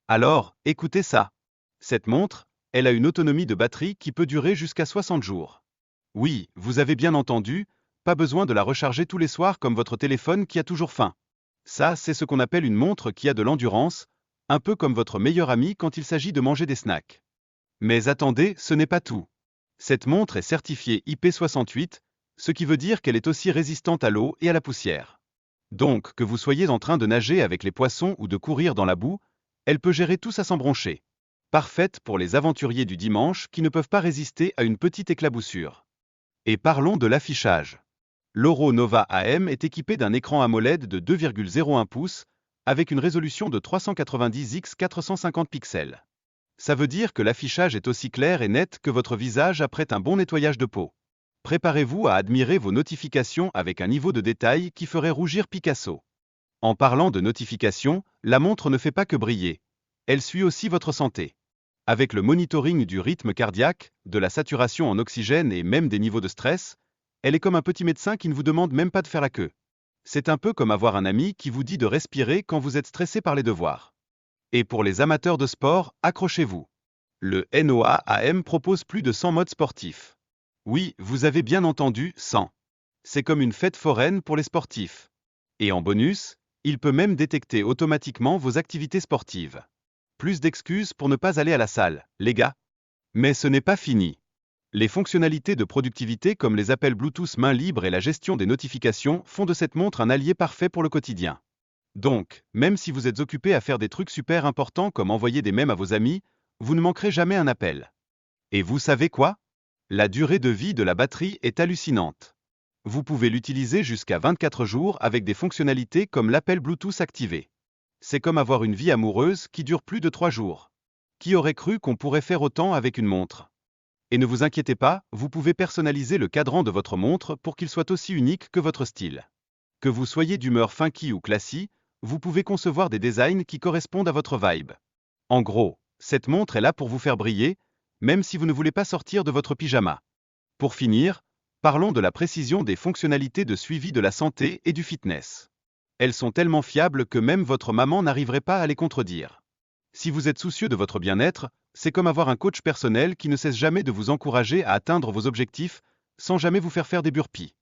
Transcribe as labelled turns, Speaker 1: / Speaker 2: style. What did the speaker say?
Speaker 1: Alors, écoutez ça. Cette montre, elle a une autonomie de batterie qui peut durer jusqu'à 60 jours. Oui, vous avez bien entendu, pas besoin de la recharger tous les soirs comme votre téléphone qui a toujours faim. Ça, c'est ce qu'on appelle une montre qui a de l'endurance, un peu comme votre meilleur ami quand il s'agit de manger des snacks. Mais attendez, ce n'est pas tout. Cette montre est certifiée IP68, ce qui veut dire qu'elle est aussi résistante à l'eau et à la poussière. Donc, que vous soyez en train de nager avec les poissons ou de courir dans la boue, elle peut gérer tout ça sans broncher. Parfaite pour les aventuriers du dimanche qui ne peuvent pas résister à une petite éclaboussure. Et parlons de l'affichage. L'Oro Nova AM est équipé d'un écran AMOLED de 2,01 pouces, avec une résolution de 390 x 450 pixels. Ça veut dire que l'affichage est aussi clair et net que votre visage après un bon nettoyage de peau. Préparez-vous à admirer vos notifications avec un niveau de détail qui ferait rougir Picasso. En parlant de notifications, la montre ne fait pas que briller. Elle suit aussi votre santé. Avec le monitoring du rythme cardiaque, de la saturation en oxygène et même des niveaux de stress, elle est comme un petit médecin qui ne vous demande même pas de faire la queue. C'est un peu comme avoir un ami qui vous dit de respirer quand vous êtes stressé par les devoirs. Et pour les amateurs de sport, accrochez-vous. Le NOA AM propose plus de 100 modes sportifs. Oui, vous avez bien entendu, 100. C'est comme une fête foraine pour les sportifs. Et en bonus, il peut même détecter automatiquement vos activités sportives. Plus d'excuses pour ne pas aller à la salle, les gars. Mais ce n'est pas fini. Les fonctionnalités de productivité comme les appels Bluetooth main libre et la gestion des notifications font de cette montre un allié parfait pour le quotidien. Donc, même si vous êtes occupé à faire des trucs super importants comme envoyer des mèmes à vos amis, vous ne manquerez jamais un appel. Et vous savez quoi? La durée de vie de la batterie est hallucinante. Vous pouvez l'utiliser jusqu'à 24 jours avec des fonctionnalités comme l'appel Bluetooth activé. C'est comme avoir une vie amoureuse qui dure plus de 3 jours. Qui aurait cru qu'on pourrait faire autant avec une montre? Et ne vous inquiétez pas, vous pouvez personnaliser le cadran de votre montre pour qu'il soit aussi unique que votre style. Que vous soyez d'humeur funky ou classique, vous pouvez concevoir des designs qui correspondent à votre vibe. En gros, cette montre est là pour vous faire briller, même si vous ne voulez pas sortir de votre pyjama. Pour finir, parlons de la précision des fonctionnalités de suivi de la santé et du fitness. Elles sont tellement fiables que même votre maman n'arriverait pas à les contredire. Si vous êtes soucieux de votre bien-être, c'est comme avoir un coach personnel qui ne cesse jamais de vous encourager à atteindre vos objectifs sans jamais vous faire des burpees.